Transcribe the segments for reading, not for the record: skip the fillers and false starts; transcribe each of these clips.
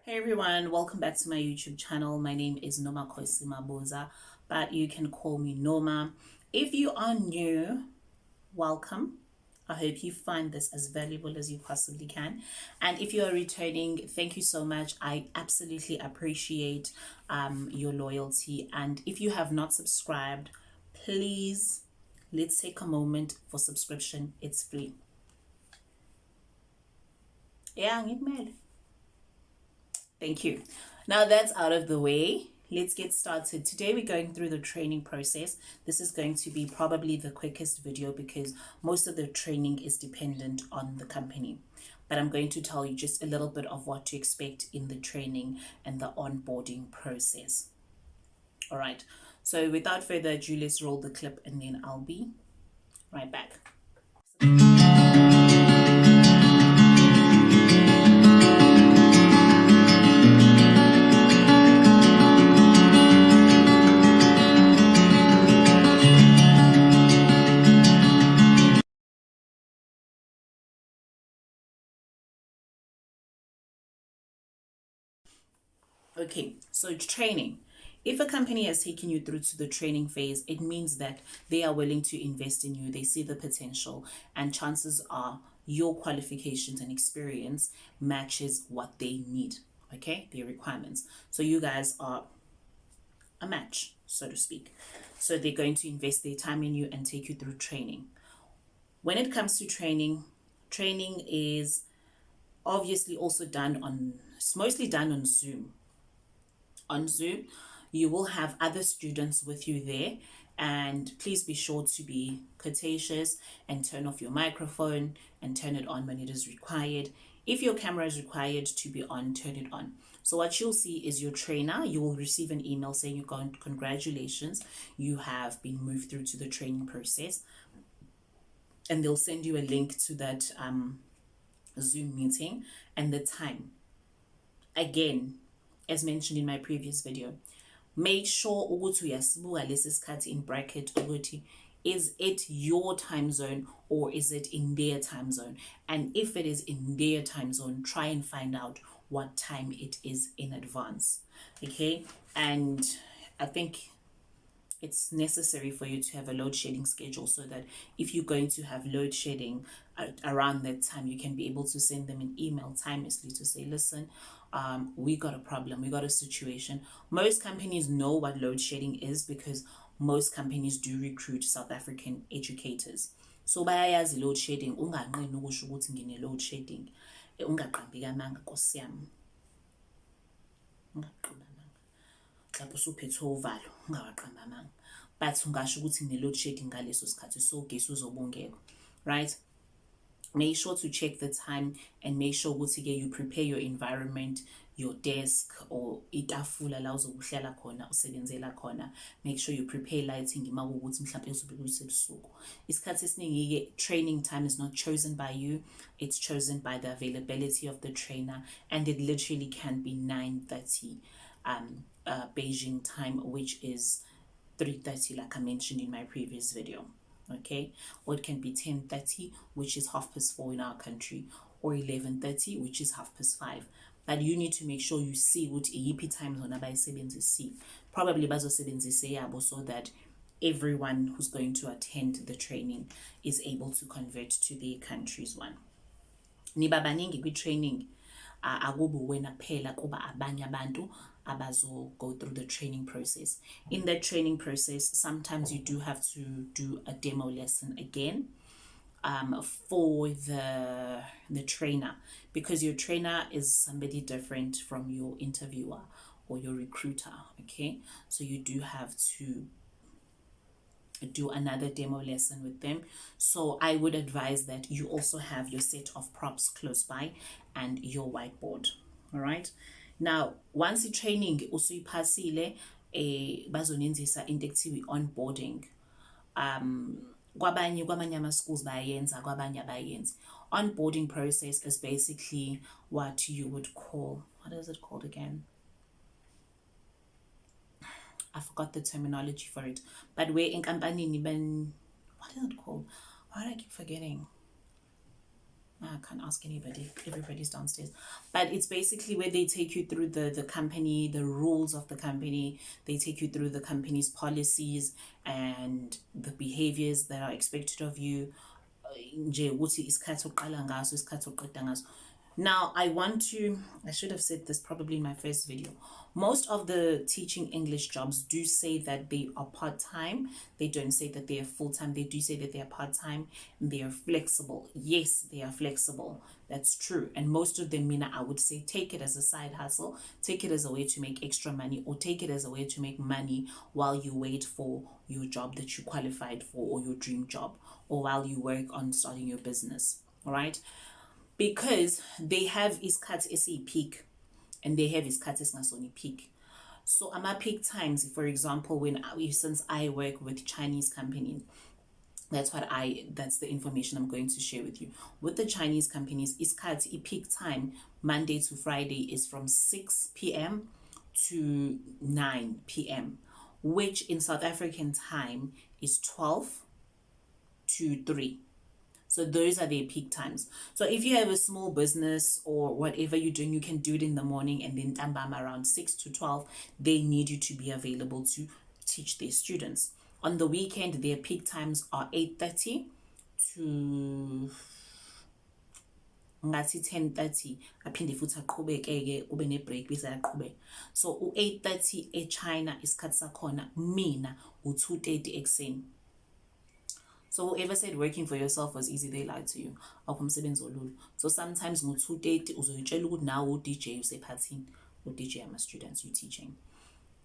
Hey everyone, welcome back to my YouTube channel. My name is Noma Koisimabuza, but you can call me Noma. If you are new, welcome. I hope you find this as valuable as you possibly can. And if you are returning, thank you so much. I absolutely appreciate your loyalty. And if you have not subscribed, please let's take a moment for subscription. It's free. Yeah, ngimele. Thank you. Now that's out of the way, let's get started. Today we're going through the training process. This is going to be probably the quickest video because most of the training is dependent on the company. But I'm going to tell you just a little bit of what to expect in the training and the onboarding process. All right. So without further ado, let's roll the clip and then I'll be right back. Okay, so training. If a company has taken you through to the training phase, it means that they are willing to invest in you. They see the potential, and chances are your qualifications and experience matches what they need. Okay, their requirements. So you guys are a match, so to speak. So they're going to invest their time in you and take you through training. When it comes to training, training is obviously also done on, it's mostly done on Zoom. On Zoom, you will have other students with you there, and please be sure to be courteous and turn off your microphone and turn it on when it is required. If your camera is required to be on, turn it on. So what you'll see is your trainer. You will receive an email saying you're going, congratulations, you have been moved through to the training process, and they'll send you a link to that Zoom meeting and the time. Again, as mentioned in my previous video, make sure ukuthi uyasibuka lesi sikhathi in bracket ukuthi is it your time zone or is it in their time zone, and if it is in their time zone, try and find out what time it is in advance. Okay, and I think it's necessary for you to have a load shedding schedule so that if you're going to have load shedding around that time, you can be able to send them an email timelessly to say, listen, we got a problem, we got a situation. Most companies know what load shedding is because most companies do recruit South African educators. So bayayazi load shedding, unganqeni ukusho ukuthi ngine load shedding, ungaqambi kamanga Nkosi yami. Mhlawumbe usuphethe uvalo ungawaqambamanga, but ungasho ukuthi ngine-load shedding ngaleso sikhathi, so ugesi uzobe ungekho, right? Make sure to check the time and make sure ukuthi you prepare your environment, your desk or itafula la uzokuhlala khona usebenzela khona. Make sure you prepare lighting uma kuwukuthi mhlawumbe uzobe kusebusuku. Isikhathi esiningi training time is not chosen by you, it's chosen by the availability of the trainer, and it literally can be 9:30 Beijing time, which is 3:30 like I mentioned in my previous video. Okay, or it can be 10:30, which is 4:30 in our country, or 11:30, which is 5:30. But you need to make sure you see what iyiphi time zone abayisebenzisi. Probably bazosebenzise yabo so that everyone who's going to attend the training is able to convert to their country's one. Niba baningi kwi-training, akubi wena kuphela, kuba abanye abantu abazo go through the training process. In that training process, sometimes you do have to do a demo lesson again for the trainer, because your trainer is somebody different from your interviewer or your recruiter. Okay, so you do have to do another demo lesson with them. So I would advise that you also have your set of props close by and your whiteboard. All right, now once the training usuyiphasile, bazonenzisa into ekuthiwa onboarding. Kwamanye ama-schools bayenza, kwabanye abayenzi. Onboarding process is basically what you would call, what is it called again? I forgot the terminology for it, but where in company, what is it called? Why do I keep forgetting? I can't ask anybody, everybody's downstairs. But it's basically where they take you through the company, the rules of the company, they take you through the company's policies and the behaviors that are expected of you. Now, I should have said this probably in my first video. Most of the teaching English jobs do say that they are part-time. They don't say that they are full-time. They do say that they are part-time and they are flexible. Yes, they are flexible. That's true. And most of them, Mina, I would say, take it as a side hustle, take it as a way to make extra money, or take it as a way to make money while you wait for your job that you qualified for, or your dream job, or while you work on starting your business. All right, because they have isikhathi esiyi-peak and they have isikhathi esingasona peak. So ama-peak times, for example, since I work with Chinese companies, that's the information I'm going to share with you. With the Chinese companies, isikhathi peak time Monday to Friday is from 6 p.m. to 9 p.m., which in South African time is 12 to 3. So those are their peak times. So if you have a small business or whatever you're doing, you can do it in the morning, and then tambam around 6 to 12, they need you to be available to teach their students. On the weekend, their peak times are 8:30 to ngathi 10:30. Aphinde futhi aqhubeke-ke ube ne-break bese aqhubeka. So u-8:30 eChina isikhathi sakhona, mina u-2:30 ekuseni. So whoever said working for yourself was easy, they lied to you. So sometimes ngo-2:30 uzoyitshela ukuthi nawe u-DJ usephathini. U-DJ ama students you teaching.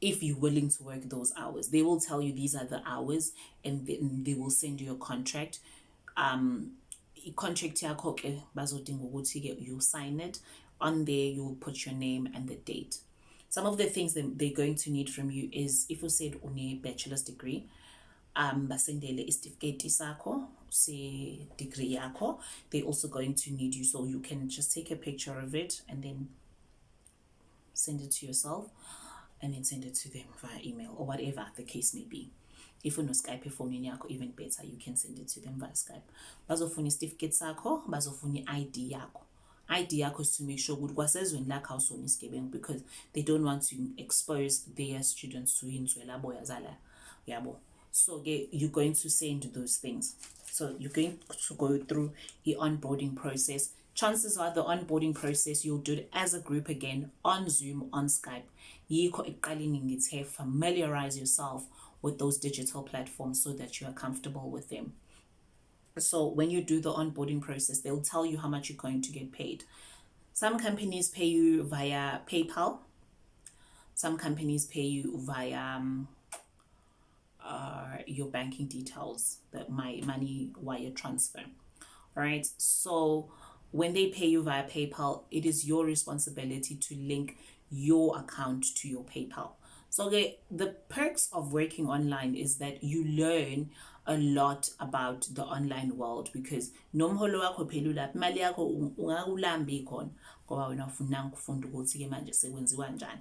If you're willing to work those hours, they will tell you these are the hours, and then they will send you a contract. Contract yakho ke bazodinga ukuthi ke you sign it. On there you will put your name and the date. Some of the things that they're going to need from you is, if you said une bachelor's degree, basendele isitifiketi sakho se degree yakho. They're also going to need you, so you can just take a picture of it and then send it to yourself, and then send it to them via email or whatever the case may be. If you know Skype phone yakho, even better, you can send it to them via Skype. Bazofuna isitifiketi sakho, bazofuna ID yakho. ID yakho is to make sure ukuthi kwasezweni lakho awusona isigebengu, because they don't want to expose their students to inswelabo yazala yabo. So you're going to send those things. So you're going to go through the onboarding process. Chances are the onboarding process, you'll do it as a group again, on Zoom, on Skype. Familiarize yourself with those digital platforms so that you are comfortable with them. So when you do the onboarding process, they'll tell you how much you're going to get paid. Some companies pay you via PayPal. Some companies pay you via your banking details, my money wire transfer. All right, so when they pay you via PayPal, it is your responsibility to link your account to your PayPal. So the perks of working online is that you learn a lot about the online world, because nomholo wakho phela ulapha, imali yakho ungakulambi khona ngoba wena ufuna ukufunda ukuthi ke manje sekwenziwa kanjani.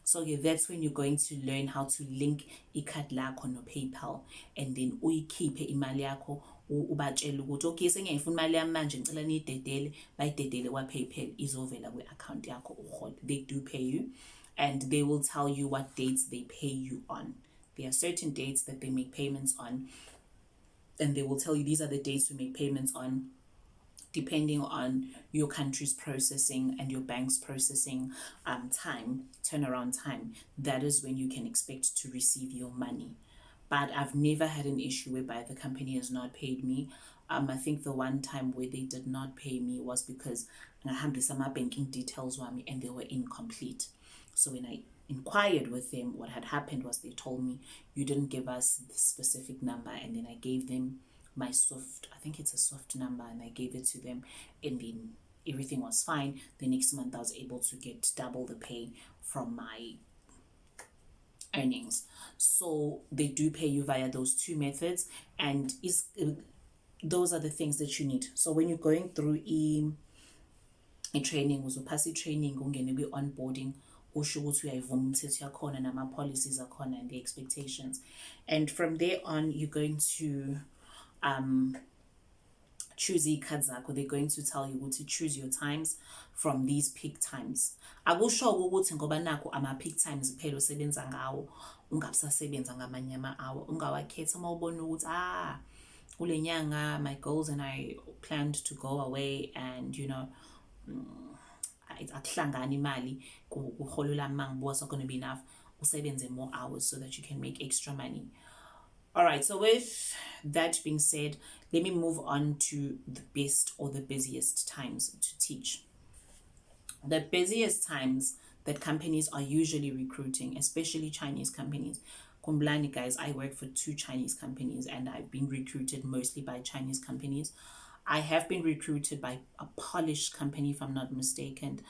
So that's when you're going to learn how to link ikhadi lakho no PayPal, and then uyikhiphe imali yakho, ubatshela ukuthi okay sengiyayifuna imali yami manje ngicela niyidedele, bayidedele kwa-PayPal, izovela kwi-account yakho uRholo. They do pay you, and they will tell you what dates they pay you on. There are certain dates that they make payments on, and they will tell you these are the dates to make payments on, depending on your country's processing and your bank's processing turnaround time. That is when you can expect to receive your money. But I've never had an issue whereby the company has not paid me. I think the one time where they did not pay me was because I had some banking details and they were incomplete. So when I inquired with them, what had happened was they told me, you didn't give us the specific number, and then I gave them my soft, I think it's a soft number, and I gave it to them, and then everything was fine. The next month I was able to get double the pay from my earnings. So they do pay you via those two methods, and those are the things that you need. So when you're going through a training, uzopasa training, ungene kwi-onboarding, usho ukuthi uyayivuma imithetho yakhona nama-policies akhona and the expectations, and from there on you're going to choose iy'khathi zakho. They're going to tell you to choose your times from these peak times. Akusho ukuthi ngoba nakho ama-peak times phela usebenza ngawo ungabisasebenza ngamanye ama-hour, ungawakhetha uma ubona ukuthi kule nyanga my goals and I planned to go away and akuhlangani imali kuholo lami mangibuka not going to be enough, usebenze more hours so that you can make extra money. All right, so with that being said, let me move on to the best or the busiest times to teach. The busiest times that companies are usually recruiting, especially Chinese companies. Kumblani, guys, I work for 2 Chinese companies and I've been recruited mostly by Chinese companies. I have been recruited by a Polish company, if I'm not mistaken.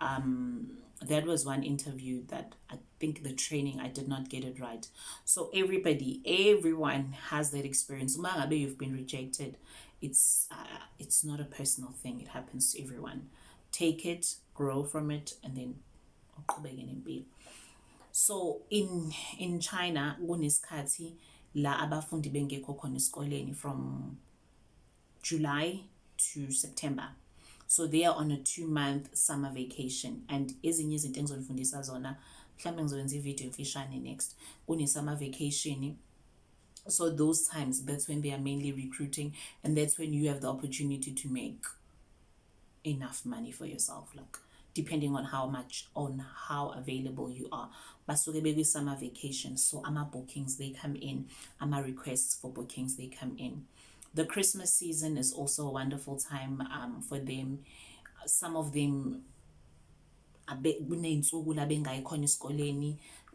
That was one interview that I think the training, I did not get it right. So everyone has that experience. Mangabe you've been rejected, it's not a personal thing. It happens to everyone. Take it, grow from it, and then so in China kunesikhathi la abafundi bengekho khona esikoleni from July to September. So they are on a 2-month summer vacation, and ezinye izinto engizonifundisa zona mhlawumbe ngizowenza ivideo emfishane next kune-summer vacation. So those times, that's when they are mainly recruiting, and that's when you have the opportunity to make enough money for yourself, like depending on how available you are. Basuke bekwi summer vacation, so ama bookings they come in, ama requests for bookings they come in. The Christmas season is also a wonderful time for them. Some of them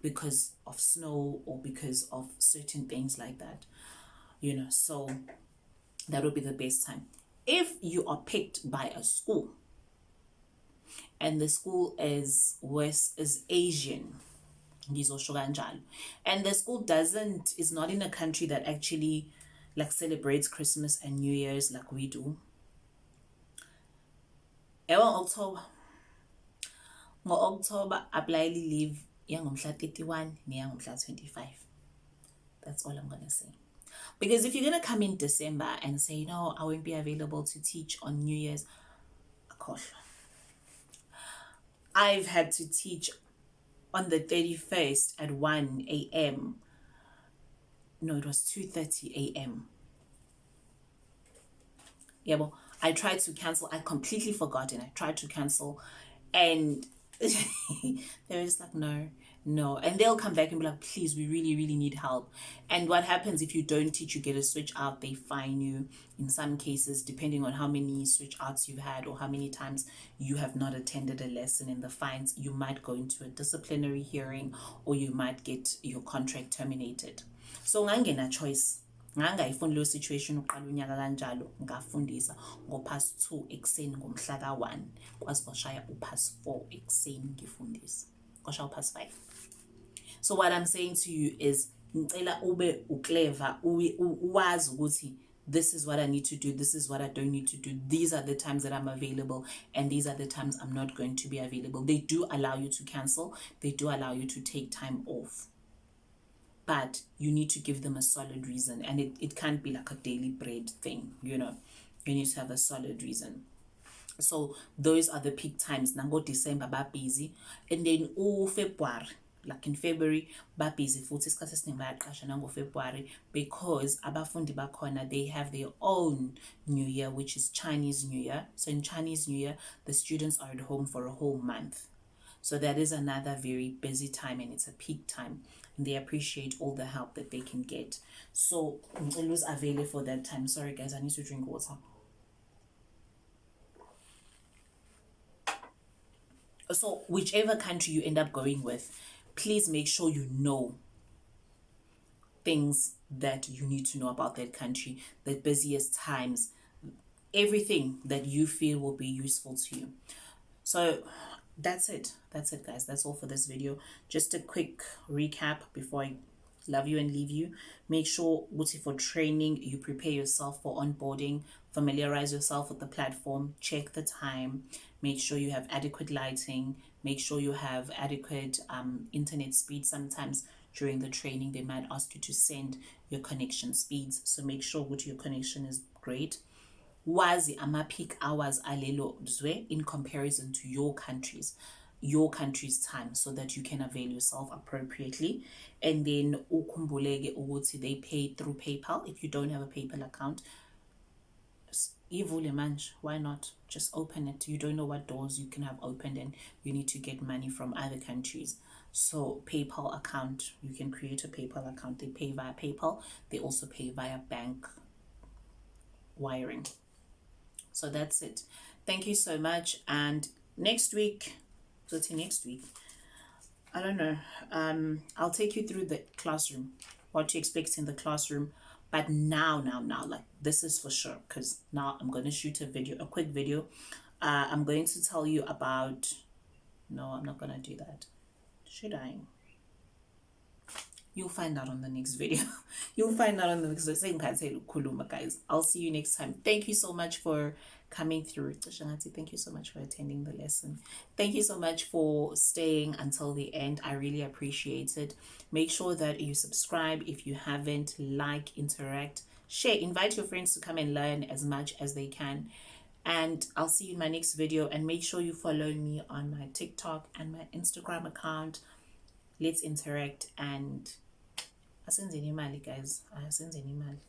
because of snow or because of certain things like that, so that would be the best time. If you are picked by a school and the school is Asian, and the school is not in a country that actually like celebrates Christmas and New Year's like we do, October apply leave yangomhla 31 neyangomhla 25. That's all I'm gonna say. Because if you're gonna come in December and say, no, I won't be available to teach on New Year's, gosh, I've had to teach on the 31st at 1 a.m. No, it was 2:30 a.m. Yeah, well, I tried to cancel. I completely forgot and I tried to cancel, and they were just like, no. And they'll come back and be like, please, we really, really need help. And what happens if you don't teach, you get a switch out, they fine you. In some cases, depending on how many switch outs you've had or how many times you have not attended a lesson, in the fines, you might go into a disciplinary hearing or you might get your contract terminated. So ngangena choice. Ngangayifuni leyo situation uqala unyaka kanjalo ngafundisa ngo-past 2 ekuseni ngomhla ka-1 kwazi kwashaya u-past 4 ekuseni ngifundisa kwashaya u-past 5. So what I'm saying to you is ngicela ube uclever, uwazi ukuthi this is what I need to do, this is what I don't need to do, these are the times that I'm available and these are the times I'm not going to be available. They do allow you to cancel, they do allow you to take time off, but you need to give them a solid reason, and it can't be like a daily bread thing, you need to have a solid reason. So those are the peak times. Nango December ba busy, and then February, like in February ba busy futhi isikhathi esiningi bayaqasha nango February, because abafundi bakhona they have their own New Year, which is Chinese New Year. So in Chinese New Year the students are at home for a whole month. So that is another very busy time, and it's a peak time, and they appreciate all the help that they can get. So it was available for that time. Sorry guys, I need to drink water. So whichever country you end up going with, please make sure you know things that you need to know about that country, the busiest times, everything that you feel will be useful to you. So that's it guys, that's all for this video. Just a quick recap before I love you and leave you. Make sure for training you prepare yourself for onboarding, familiarize yourself with the platform, check the time, make sure you have adequate lighting, make sure you have adequate internet speed. Sometimes during the training they might ask you to send your connection speeds, so make sure your connection is great. wazi ama-peak hours alelo zwe in comparison to your country's time, so that you can avail yourself appropriately. And then ukhumbuleke ukuthi they pay through PayPal. If you don't have a PayPal account, ivule manje, why not just open it? You don't know what doors you can have opened, and you need to get money from other countries. So PayPal account, you can create a PayPal account. They pay via PayPal. They also pay via bank wiring. So that's it. Thank you so much. And next week, I don't know, I'll take you through the classroom, what to expect in the classroom. But now, like, this is for sure, because now I'm going to shoot a quick video. I'm going to tell you about, no, I'm not going to do that. Should I? You'll find out on the next video. You'll find out on the next video, guys. I'll see you next time. Thank you so much for coming through. Thank you so much for attending the lesson. Thank you so much for staying until the end. I really appreciate it. Make sure that you subscribe if you haven't, like, interact, share, invite your friends to come and learn as much as they can. And I'll see you in my next video. And make sure you follow me on my TikTok and my Instagram account. Let's interact and asenzeni imali, guys. Asenzeni imali.